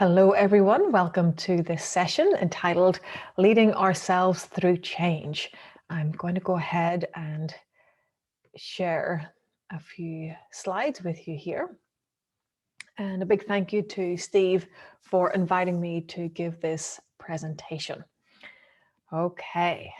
Hello, everyone. Welcome to this session entitled Leading Ourselves Through Change. I'm going to go ahead and share a few slides with you here. And a big thank you to Steve for inviting me to give this presentation. Okay.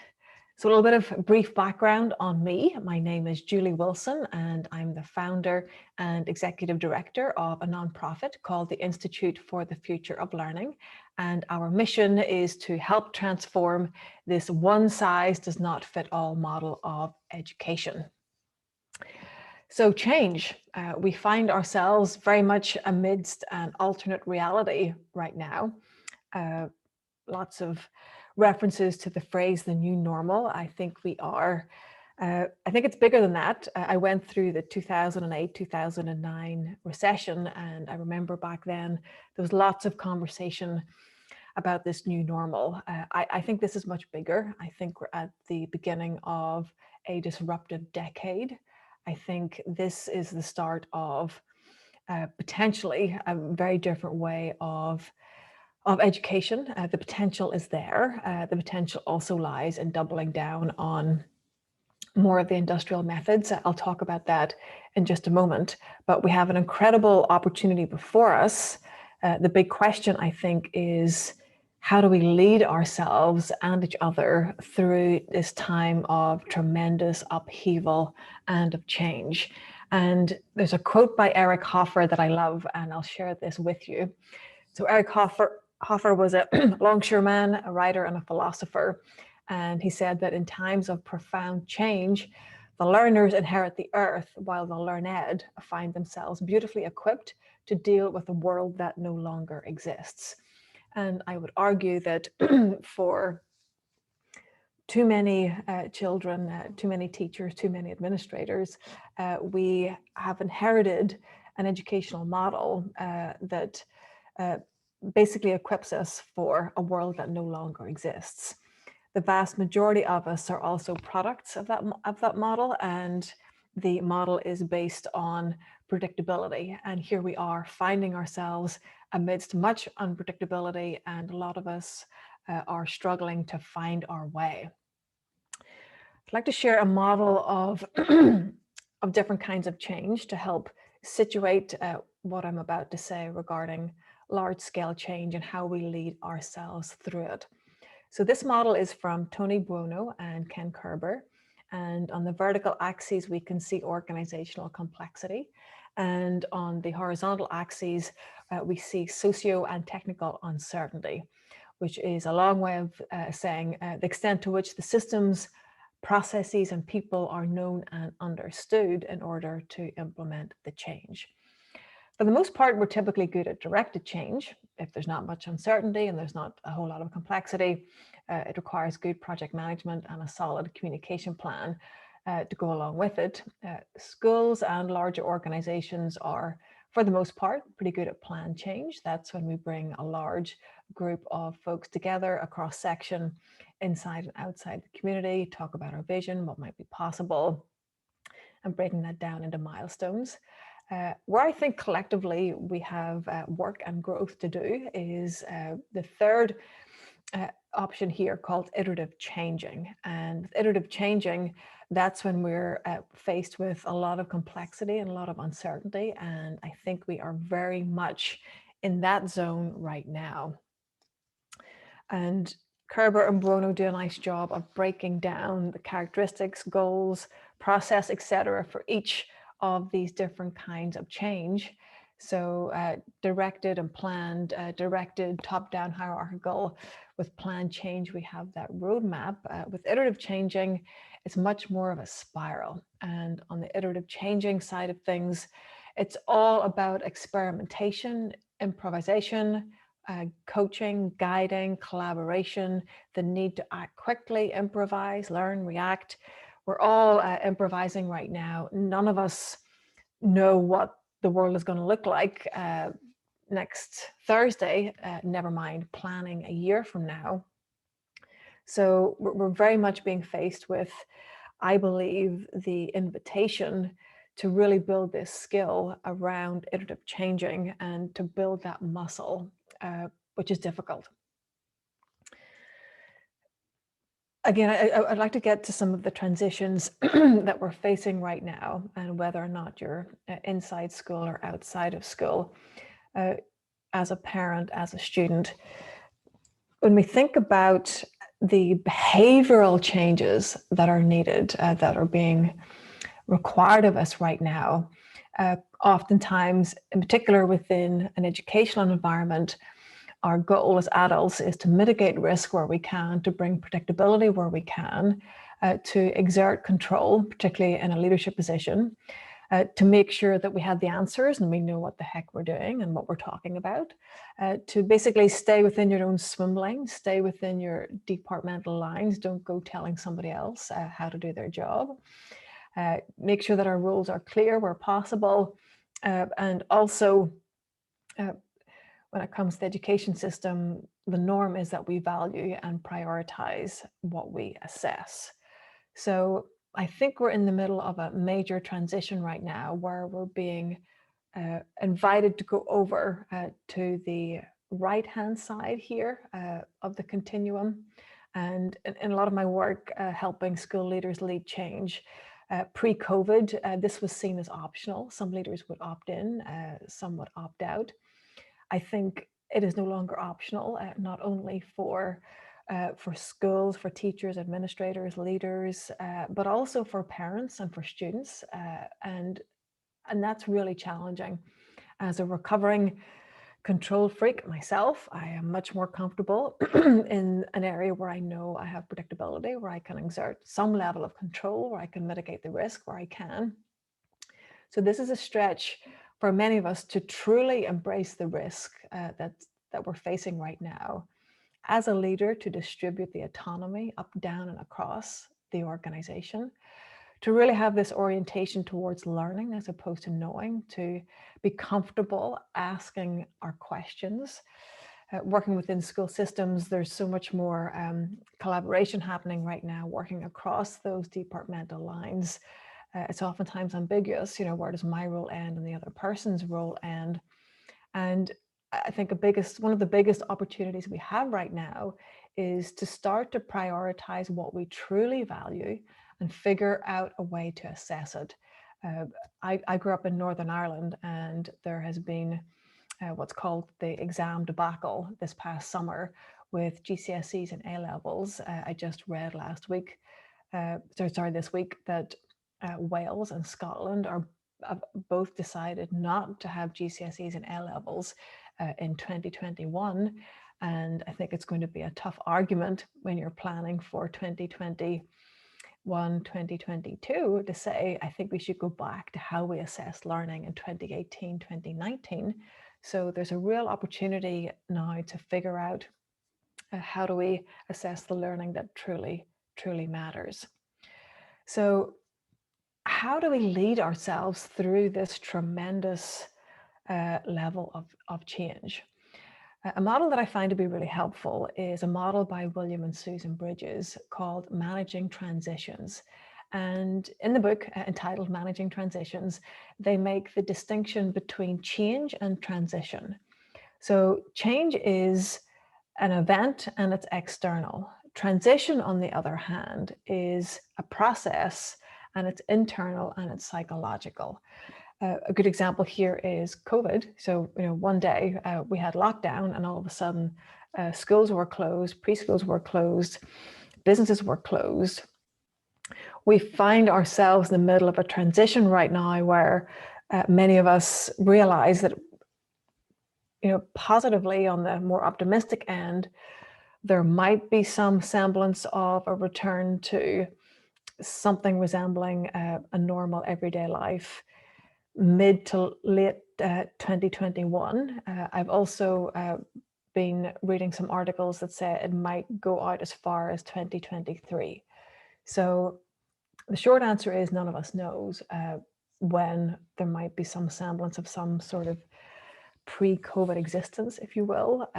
So a little bit of brief background on me. My name is Julie Wilson, and I'm the founder and executive director of a nonprofit called the Institute for the Future of Learning. And our mission is to help transform this one-size-does-not-fit-all model of education. So change, we find ourselves very much amidst an alternate reality right now. Lots of references to the phrase the new normal. I think we are, I think it's bigger than that. I went through the 2008, 2009 recession, and I remember back then there was lots of conversation about this new normal. I think this is much bigger. I think we're at the beginning of a disruptive decade. I think this is the start of potentially a very different way of education. The potential is there. The potential also lies in doubling down on more of the industrial methods. I'll talk about that in just a moment, but we have an incredible opportunity before us. The big question, I think, is how do we lead ourselves and each other through this time of tremendous upheaval and of change? And there's a quote by Eric Hoffer that I love, and I'll share this with you. So Eric Hoffer was a longshoreman, a writer, and a philosopher. And he said that in times of profound change, the learners inherit the earth while the learned find themselves beautifully equipped to deal with a world that no longer exists. And I would argue that for too many children, too many teachers, too many administrators, we have inherited an educational model that basically equips us for a world that no longer exists. The vast majority of us are also products of that model, and the model is based on predictability. And here we are finding ourselves amidst much unpredictability, and a lot of us are struggling to find our way. I'd like to share a model of, of different kinds of change to help situate what I'm about to say regarding large-scale change and how we lead ourselves through it. So this model is from Tony Buono and Ken Kerber. And on the vertical axes, we can see organizational complexity. And on the horizontal axes, we see socio and technical uncertainty, which is a long way of saying the extent to which the systems, processes, and people are known and understood in order to implement the change. For the most part, we're typically good at directed change. If there's not much uncertainty and there's not a whole lot of complexity, it requires good project management and a solid communication plan to go along with it. Schools and larger organizations are, for the most part, pretty good at planned change. That's when we bring a large group of folks together across section, inside and outside the community, talk about our vision, what might be possible, and breaking that down into milestones. Where I think collectively we have work and growth to do is the third option here called iterative changing. And with iterative changing, that's when we're faced with a lot of complexity and a lot of uncertainty. And I think we are very much in that zone right now. And Kerber and Buono do a nice job of breaking down the characteristics, goals, process, etc. for each of these different kinds of change. So directed and planned, directed top-down hierarchical. With planned change, we have that roadmap. With iterative changing, it's much more of a spiral. And on the iterative changing side of things, it's all about experimentation, improvisation, coaching, guiding, collaboration, the need to act quickly, improvise, learn, react. We're all improvising right now. None of us know what the world is going to look like next Thursday, never mind planning a year from now. So we're very much being faced with, I believe, the invitation to really build this skill around iterative changing and to build that muscle. which is difficult. Again, I'd like to get to some of the transitions that we're facing right now, and whether or not you're inside school or outside of school, as a parent, as a student. When we think about the behavioral changes that are needed, that are being required of us right now, oftentimes, in particular within an educational environment, our goal as adults is to mitigate risk where we can, to bring predictability where we can, to exert control, particularly in a leadership position, to make sure that we have the answers and we know what the heck we're doing and what we're talking about, to basically stay within your own swim lane, stay within your departmental lines, don't go telling somebody else how to do their job. Make sure that our rules are clear where possible, and also when it comes to the education system, the norm is that we value and prioritize what we assess. So I think we're in the middle of a major transition right now where we're being invited to go over to the right-hand side here of the continuum. And in a lot of my work helping school leaders lead change, pre-COVID, this was seen as optional. Some leaders would opt in, some would opt out. I think it is no longer optional, not only for schools, for teachers, administrators, leaders, but also for parents and for students. And that's really challenging. As a recovering control freak myself, I am much more comfortable in an area where I know I have predictability, where I can exert some level of control, where I can mitigate the risk where I can. So this is a stretch for many of us to truly embrace the risk that we're facing right now. As a leader, to distribute the autonomy up, down, and across the organization, to really have this orientation towards learning as opposed to knowing, to be comfortable asking our questions. Working within school systems, there's so much more collaboration happening right now, working across those departmental lines. It's oftentimes ambiguous, where does my role end and the other person's role end? And I think one of the biggest opportunities we have right now is to start to prioritize what we truly value and figure out a way to assess it. I grew up in Northern Ireland, and there has been what's called the exam debacle this past summer with GCSEs and A-levels. I just read this week that Wales and Scotland have both decided not to have GCSEs and A-levels in 2021. And I think it's going to be a tough argument when you're planning for 2021, 2022 to say, I think we should go back to how we assessed learning in 2018, 2019. So there's a real opportunity now to figure out how do we assess the learning that truly, truly matters. So how do we lead ourselves through this tremendous level of change? A model that I find to be really helpful is a model by William and Susan Bridges called Managing Transitions. And in the book entitled Managing Transitions, they make the distinction between change and transition. So change is an event and it's external. Transition, on the other hand, is a process and it's internal and it's psychological. A good example here is COVID. So, one day we had lockdown and all of a sudden schools were closed, preschools were closed, businesses were closed. We find ourselves in the middle of a transition right now where many of us realize that, positively on the more optimistic end, there might be some semblance of a return to something resembling a normal everyday life mid to late 2021. I've also been reading some articles that say it might go out as far as 2023. So the short answer is none of us knows when there might be some semblance of some sort of pre-COVID existence, if you will.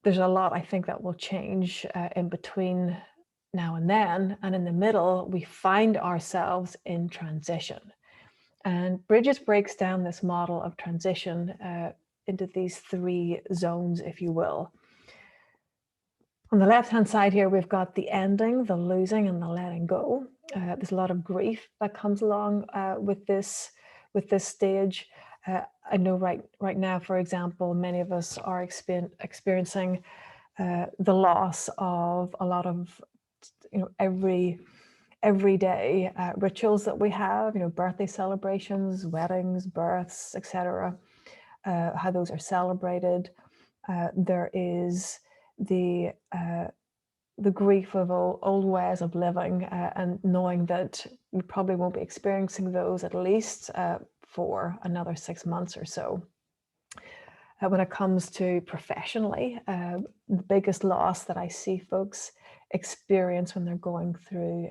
There's a lot, I think, that will change in between now and then. And in the middle, we find ourselves in transition. And Bridges breaks down this model of transition these three zones, if you will. On the left-hand side here, we've got the ending, the losing, and the letting go. There's a lot of grief that comes along with this stage. I know right now, for example, many of us are experiencing the loss of a lot of, everyday rituals that we have. Birthday celebrations, weddings, births, etc. How those are celebrated. There is the grief of old ways of living, and knowing that we probably won't be experiencing those at least for another 6 months or so. When it comes to professionally, the biggest loss that I see folks experience when they're going through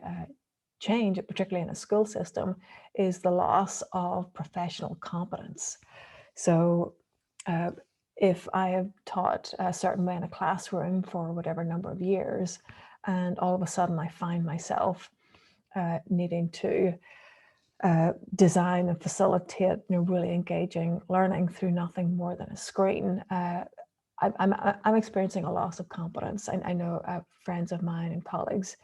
change, particularly in a school system, is the loss of professional competence. So if I have taught a certain way in a classroom for whatever number of years, and all of a sudden I find myself needing to design and facilitate really engaging learning through nothing more than a screen, I'm experiencing a loss of competence. I know friends of mine and colleagues,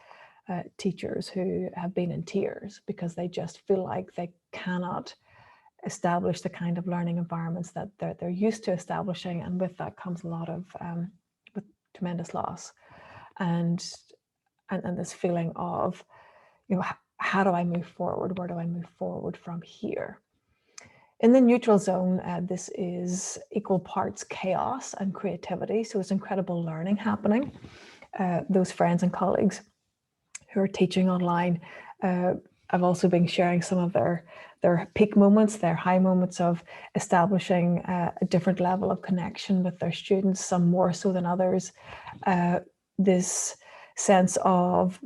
teachers who have been in tears because they just feel like they cannot establish the kind of learning environments that they're used to establishing, and with that comes a lot of with tremendous loss, and this feeling of, how do I move forward? Where do I move forward from here? In the neutral zone, this is equal parts chaos and creativity. So it's incredible learning happening. Those friends and colleagues who are teaching online, I've also been sharing some of their peak moments, their high moments of establishing a different level of connection with their students, some more so than others. This sense of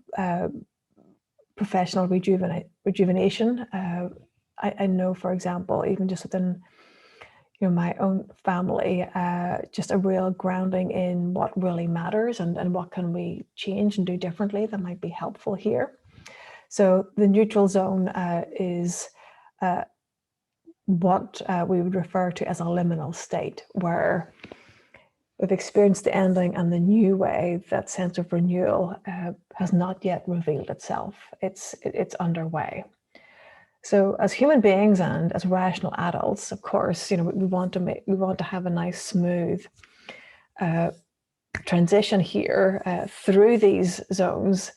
professional rejuvenation. I know, for example, even just within my own family, just a real grounding in what really matters and what can we change and do differently that might be helpful here. So the neutral zone is what we would refer to as a liminal state, where we've experienced the ending and the new way, that sense of renewal has not yet revealed itself. It's underway. So as human beings and as rational adults, of course, we want to have a nice, smooth transition here through these zones.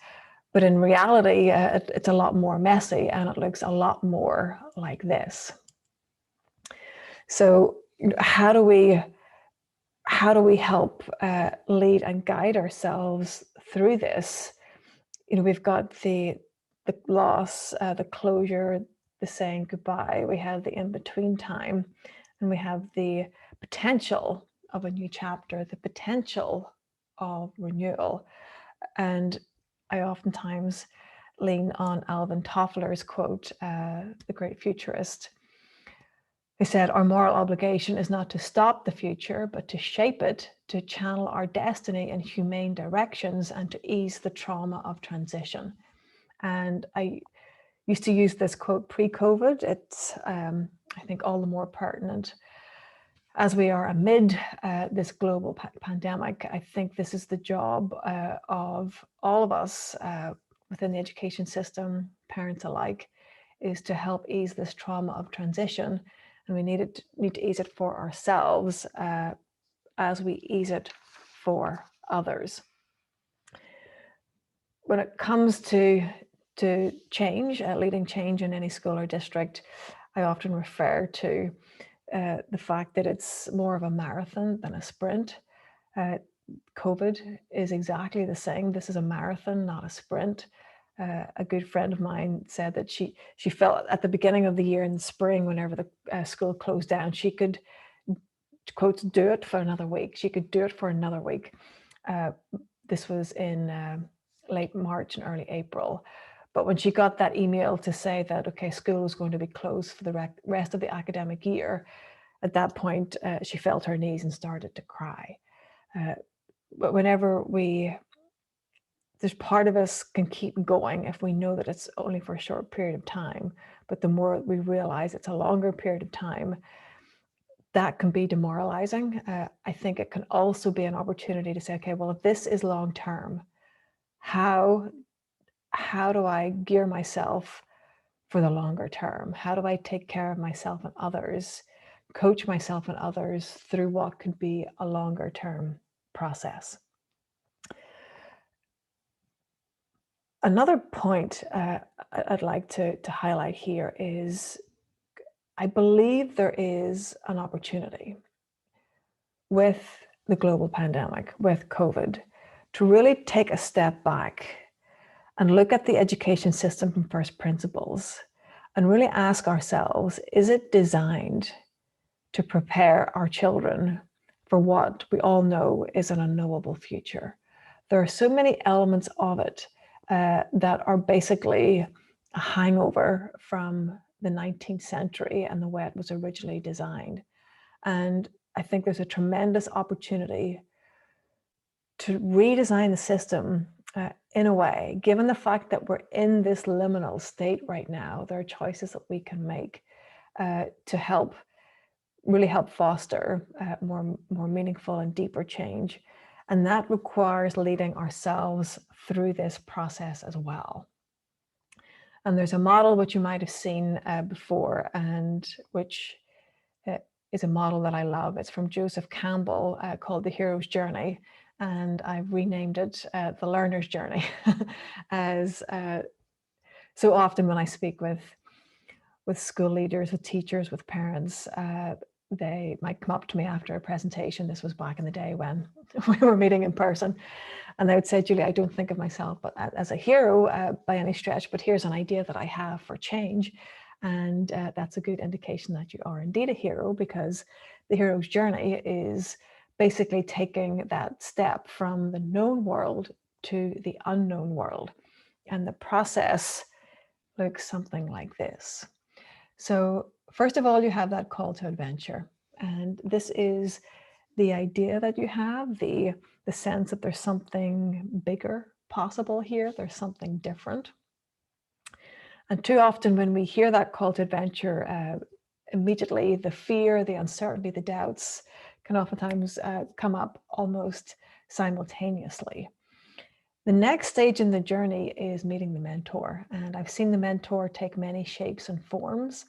But in reality, it's a lot more messy, and it looks a lot more like this. So how do we help lead and guide ourselves through this? We've got the loss, the closure, the saying goodbye. We have the in-between time, and we have the potential of a new chapter, the potential of renewal. And I oftentimes lean on Alvin Toffler's quote, the great futurist, who said, "Our moral obligation is not to stop the future, but to shape it, to channel our destiny in humane directions, and to ease the trauma of transition." And I used to use this quote pre-COVID. It's, I think, all the more pertinent as we are amid this global pandemic. I think this is the job of all of us within the education system, parents alike, is to help ease this trauma of transition. And we need to ease it for ourselves as we ease it for others. When it comes to change, leading change in any school or district, I often refer to the fact that it's more of a marathon than a sprint. COVID is exactly the same. This is a marathon, not a sprint. A good friend of mine said that she felt at the beginning of the year in the spring, whenever the school closed down, she could, quotes, do it for another week. She could do it for another week. This was in late March and early April. But when she got that email to say that, okay, school was going to be closed for the rest of the academic year, at that point, she felt her knees and started to cry. But whenever there's part of us can keep going if we know that it's only for a short period of time. But the more we realize it's a longer period of time, that can be demoralizing. I think it can also be an opportunity to say, okay, well, if this is long term, how do I gear myself for the longer term? How do I take care of myself and others, coach myself and others through what could be a longer term process? Another point I'd like to highlight here is I believe there is an opportunity with the global pandemic, with COVID, to really take a step back and look at the education system from first principles and really ask ourselves, is it designed to prepare our children for what we all know is an unknowable future? There are so many elements of it that are basically a hangover from the 19th century and the way it was originally designed. And I think there's a tremendous opportunity to redesign the system in a way, given the fact that we're in this liminal state right now. There are choices that we can make to really help foster more meaningful and deeper change. And that requires leading ourselves through this process as well. And there's a model which you might have seen before, and which is a model that I love. It's from Joseph Campbell called The Hero's Journey. And I've renamed it The Learner's Journey, as so often when I speak with school leaders, with teachers, with parents, they might come up to me after a presentation. This was back in the day when we were meeting in person. And they would say, Julie, I don't think of myself but as a hero by any stretch, but here's an idea that I have for change. And that's a good indication that you are indeed a hero, because the hero's journey is basically taking that step from the known world to the unknown world. And the process looks something like this. So first of all, you have that call to adventure. And this is the idea that you have, the sense that there's something bigger possible here, there's something different. And too often when we hear that call to adventure, immediately the fear, the uncertainty, the doubts can oftentimes come up almost simultaneously. The next stage in the journey is meeting the mentor. And I've seen the mentor take many shapes and forms.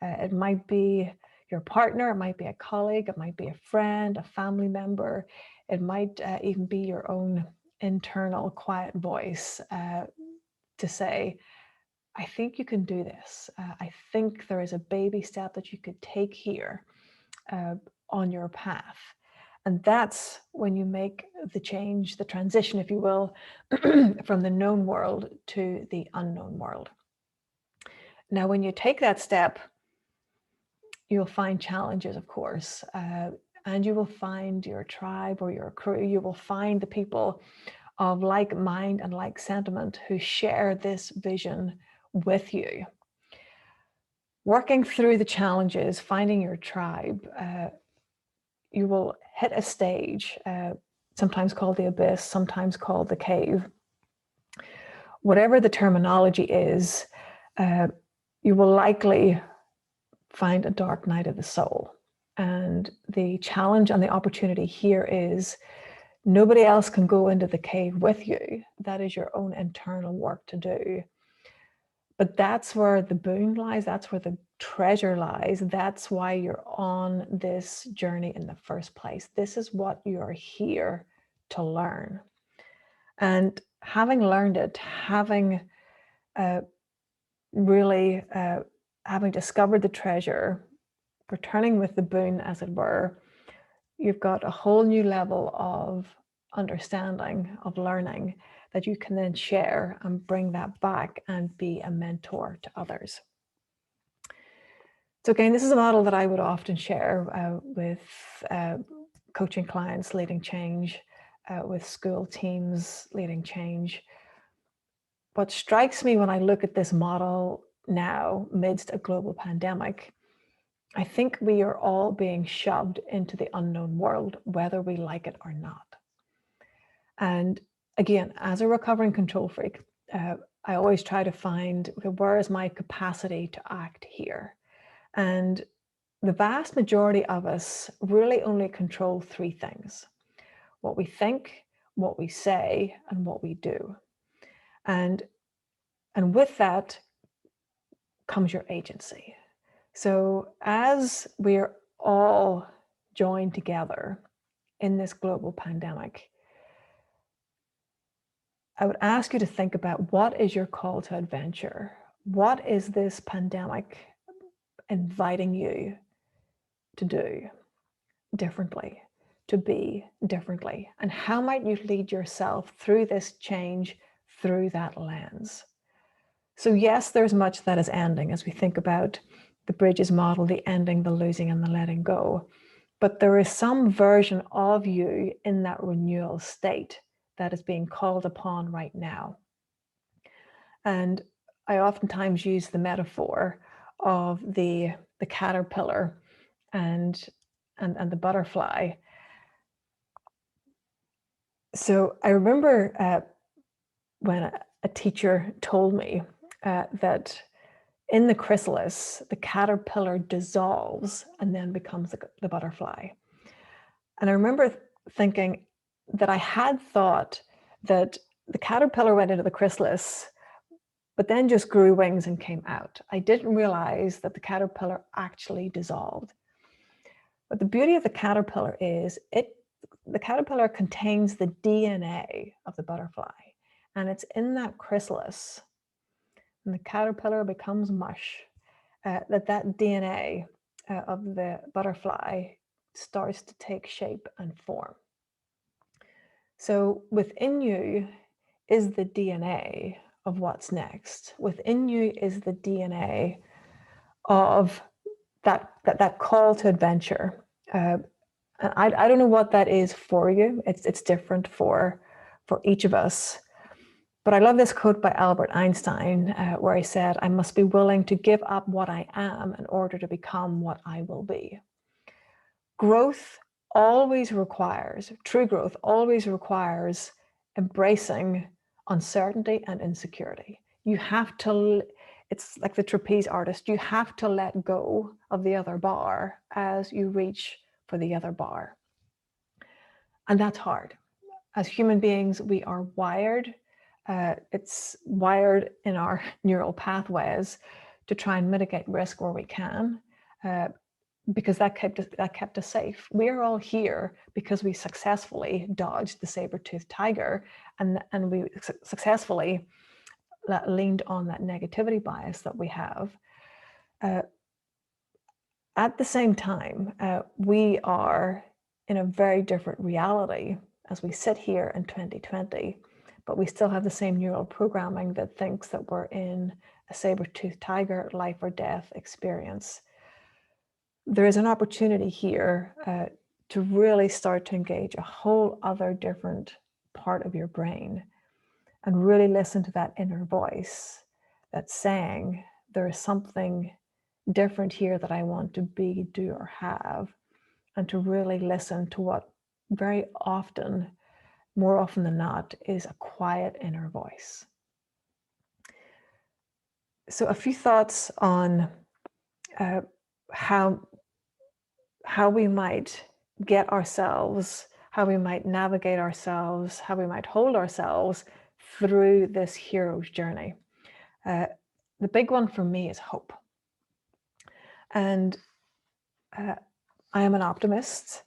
It might be your partner, it might be a colleague, it might be a friend, a family member. It might even be your own internal quiet voice to say, I think you can do this. I think there is a baby step that you could take here on your path. And that's when you make the change, the transition, if you will, from the known world to the unknown world. Now, when you take that step, you'll find challenges, of course, and you will find your tribe or your crew. You will find the people of like mind and like sentiment who share this vision with you. Working through the challenges, finding your tribe, you will hit a stage, sometimes called the abyss, sometimes called the cave. Whatever the terminology is, you will likely find a dark night of the soul. And the challenge and the opportunity here is nobody else can go into the cave with you. That is your own internal work to do. But that's where the boon lies. That's where the treasure lies. That's why you're on this journey in the first place. This is what you're here to learn. And having learned it, having really having discovered the treasure, returning with the boon, as it were, you've got a whole new level of understanding, of learning, that you can then share and bring that back and be a mentor to others. So again, this is a model that I would often share with coaching clients leading change, with school teams leading change. What strikes me when I look at this model now, amidst a global pandemic, I think we are all being shoved into the unknown world, whether we like it or not. And again, as a recovering control freak, I always try to find, where is my capacity to act here? And the vast majority of us really only control three things: what we think, what we say, and what we do. And with that comes your agency. So as we're all joined together in this global pandemic, I would ask you to think about, what is your call to adventure? What is this pandemic inviting you to do differently, to be differently? And how might you lead yourself through this change through that lens? So yes, there's much that is ending as we think about the Bridges model, the ending, the losing, and the letting go. But there is some version of you in that renewal state that is being called upon right now. And I oftentimes use the metaphor of the caterpillar and the butterfly. So I remember when a teacher told me that in the chrysalis, the caterpillar dissolves and then becomes the butterfly. And I remember thinking that I had thought that the caterpillar went into the chrysalis, but then just grew wings and came out. I didn't realize that the caterpillar actually dissolved. But the beauty of the caterpillar is the caterpillar contains the DNA of the butterfly, and it's in that chrysalis, and the caterpillar becomes mush, that DNA of the butterfly starts to take shape and form. So within you is the DNA of what's next. Within you is the DNA of that call to adventure. I don't know what that is for you. It's different for each of us. But I love this quote by Albert Einstein, where he said, "I must be willing to give up what I am in order to become what I will be." Growth always requires, true growth always requires embracing uncertainty and insecurity. You have to, it's like the trapeze artist, you have to let go of the other bar as you reach for the other bar. And that's hard. As human beings, we are wired. It's wired in our neural pathways to try and mitigate risk where we can, because that kept us safe. We are all here because we successfully dodged the saber-toothed tiger, and we successfully leaned on that negativity bias that we have. At the same time, we are in a very different reality as we sit here in 2020, but we still have the same neural programming that thinks that we're in a saber-toothed tiger, life or death experience. There is an opportunity here to really start to engage a whole other different part of your brain and really listen to that inner voice that's saying, there is something different here that I want to be, do, or have, and to really listen to what very often, more often than not, is a quiet inner voice. So a few thoughts on how we might get ourselves, how we might navigate ourselves, how we might hold ourselves through this hero's journey. The big one for me is hope. And I am an optimist.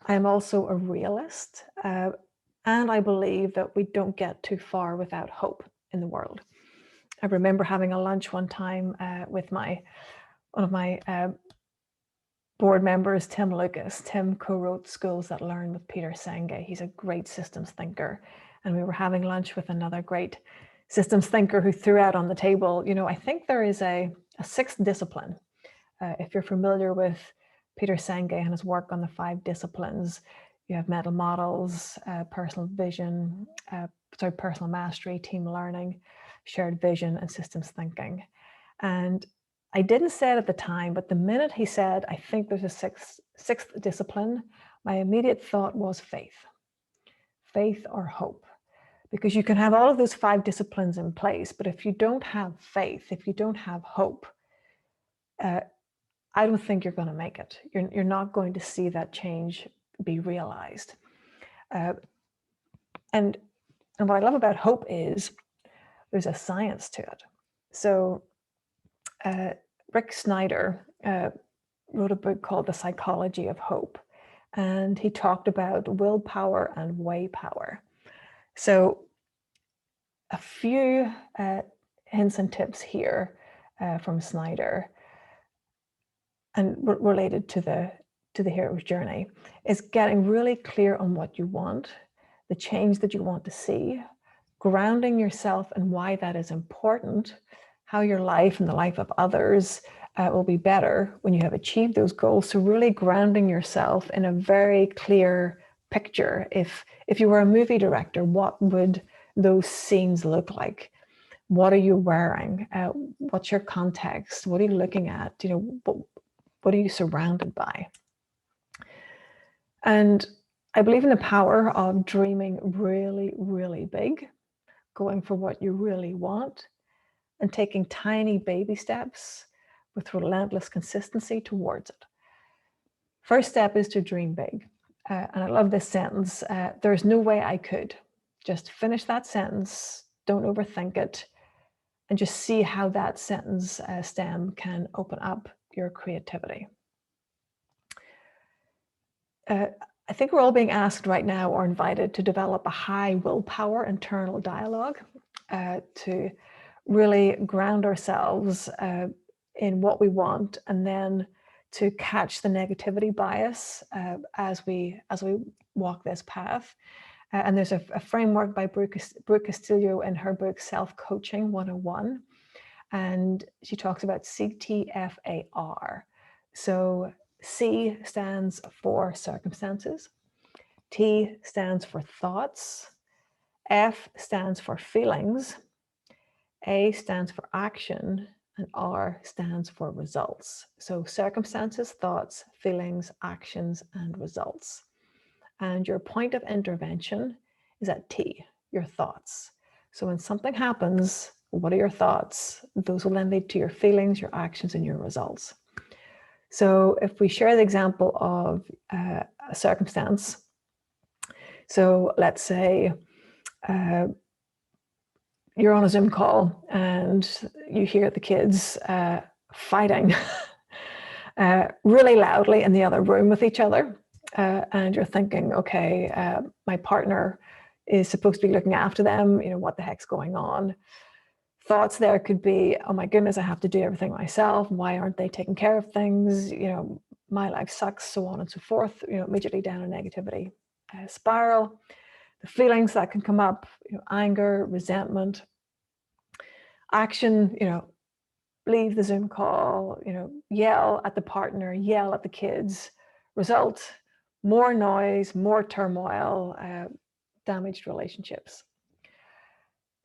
I am also a realist. And I believe that we don't get too far without hope in the world. I remember having a lunch one time with one of my board members, Tim Lucas. Tim co-wrote Schools That Learn with Peter Senge. He's a great systems thinker. And we were having lunch with another great systems thinker who threw out on the table, I think there is a sixth discipline. If you're familiar with Peter Senge and his work on the 5 disciplines, you have mental models, personal vision, personal mastery, team learning, shared vision, and systems thinking. And I didn't say it at the time, but the minute he said, I think there's a sixth discipline, my immediate thought was faith. Faith or hope. Because you can have all of those 5 disciplines in place, but if you don't have faith, if you don't have hope, I don't think you're going to make it. You're not going to see that change be realized. And what I love about hope is there's a science to it. So Rick Snyder wrote a book called The Psychology of Hope, and he talked about willpower and way power. So a few hints and tips here from Snyder, and related to the hero's journey, is getting really clear on what you want, the change that you want to see, grounding yourself and why that is important, how your life and the life of others will be better when you have achieved those goals. So really grounding yourself in a very clear picture. If you were a movie director, what would those scenes look like? What are you wearing? What's your context? What are you looking at? What are you surrounded by? And I believe in the power of dreaming really, really big, going for what you really want, and taking tiny baby steps with relentless consistency towards it. First step is to dream big. And I love this sentence. There's no way I could. Just finish that sentence. Don't overthink it. And just see how that sentence stem can open up your creativity. I think we're all being asked right now or invited to develop a high willpower internal dialogue to really ground ourselves in what we want, and then to catch the negativity bias as we walk this path. And there's a framework by Brooke Castillo in her book Self-Coaching 101, and she talks about CTFAR. So C stands for circumstances, T stands for thoughts, F stands for feelings, A stands for action, and R stands for results. So circumstances, thoughts, feelings, actions, and results. And your point of intervention is at T, your thoughts. So when something happens, what are your thoughts? Those will then lead to your feelings, your actions, and your results. So if we share the example of a circumstance, so let's say you're on a Zoom call and you hear the kids fighting really loudly in the other room with each other. And you're thinking, okay, my partner is supposed to be looking after them. What the heck's going on? Thoughts there could be, oh my goodness, I have to do everything myself. Why aren't they taking care of things? My life sucks, so on and so forth. Immediately down a negativity spiral. The feelings that can come up, anger, resentment. Action, leave the Zoom call, yell at the partner, yell at the kids. Result, more noise, more turmoil, damaged relationships.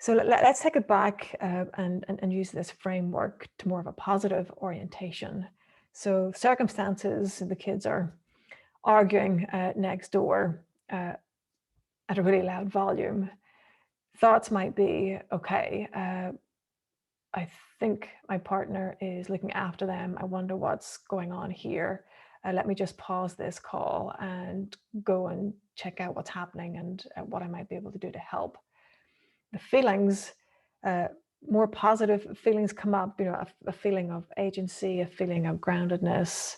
So let's take it back and use this framework to more of a positive orientation. So circumstances, the kids are arguing next door at a really loud volume. Thoughts might be, okay, I think my partner is looking after them. I wonder what's going on here. Let me just pause this call and go and check out what's happening and what I might be able to do to help. The feelings, more positive feelings come up, a feeling of agency, a feeling of groundedness.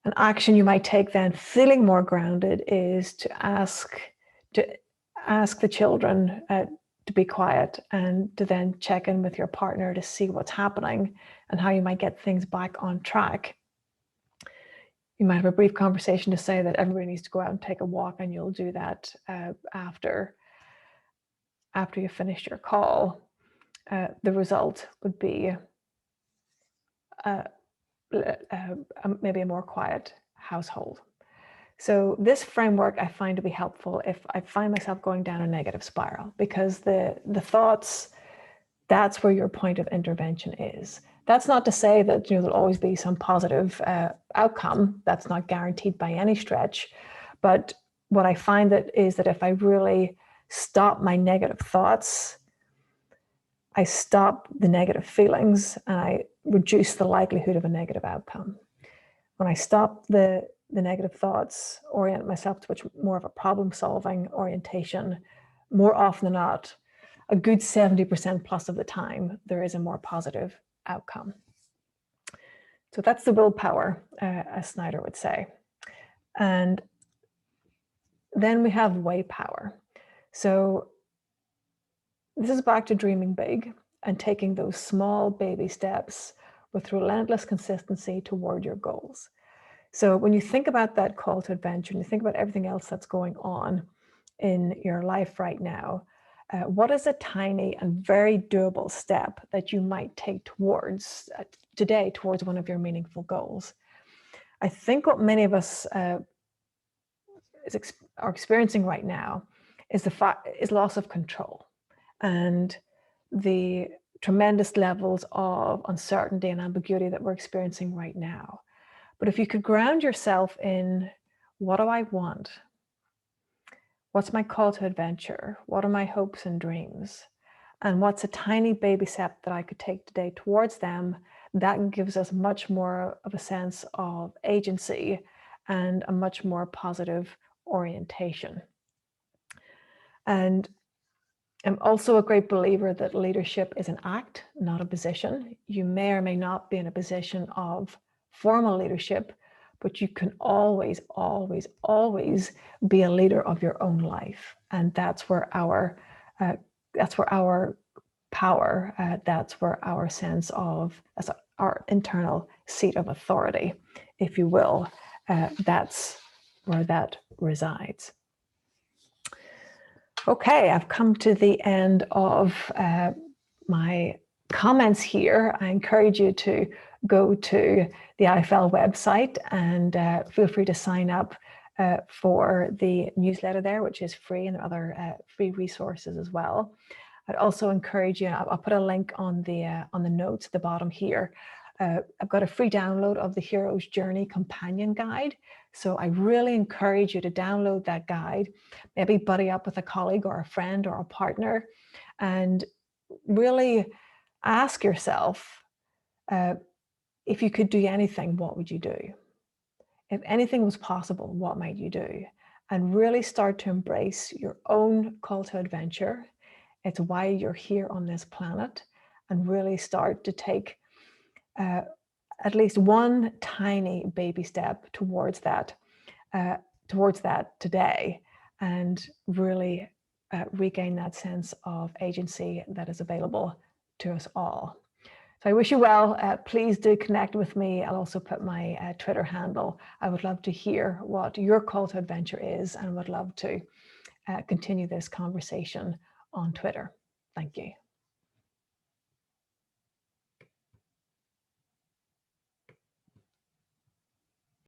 An action you might take then, feeling more grounded, is to ask the children to be quiet and to then check in with your partner to see what's happening and how you might get things back on track. You might have a brief conversation to say that everybody needs to go out and take a walk, and you'll do that after you've finished your call. The result would be maybe a more quiet household. So this framework I find to be helpful if I find myself going down a negative spiral, because the thoughts, that's where your point of intervention is. That's not to say that there'll always be some positive outcome. That's not guaranteed by any stretch. But what I find is that if I really stop my negative thoughts, I stop the negative feelings, and I reduce the likelihood of a negative outcome. When I stop the negative thoughts, orient myself to much more of a problem-solving orientation, more often than not, a good 70% plus of the time, there is a more positive outcome. So that's the willpower, as Snyder would say. And then we have way power. So this is back to dreaming big and taking those small baby steps with relentless consistency toward your goals. So when you think about that call to adventure, and you think about everything else that's going on in your life right now, what is a tiny and very doable step that you might take towards today towards one of your meaningful goals? I think what many of us are experiencing right now is loss of control and the tremendous levels of uncertainty and ambiguity that we're experiencing right now. But if you could ground yourself in, what do I want? What's my call to adventure? What are my hopes and dreams? And what's a tiny baby step that I could take today towards them? That gives us much more of a sense of agency and a much more positive orientation. And I'm also a great believer that leadership is an act, not a position. You may or may not be in a position of formal leadership, but you can always, always, always be a leader of your own life. And that's where our power, that's where our sense of, as our internal seat of authority, if you will, that's where that resides. Okay, I've come to the end of my comments here. I encourage you to go to the IFL website and feel free to sign up for the newsletter there, which is free, and other free resources as well. I'd also encourage you, I'll put a link on the notes at the bottom here. I've got a free download of the Hero's Journey Companion Guide. So I really encourage you to download that guide, maybe buddy up with a colleague or a friend or a partner, and really ask yourself, if you could do anything, what would you do? If anything was possible, what might you do? And really start to embrace your own call to adventure. It's why you're here on this planet, and really start to take at least one tiny baby step towards that today, and really regain that sense of agency that is available to us all. So I wish you well. Please do connect with me. I'll also put my Twitter handle. I would love to hear what your call to adventure is, and would love to continue this conversation on Twitter. Thank you.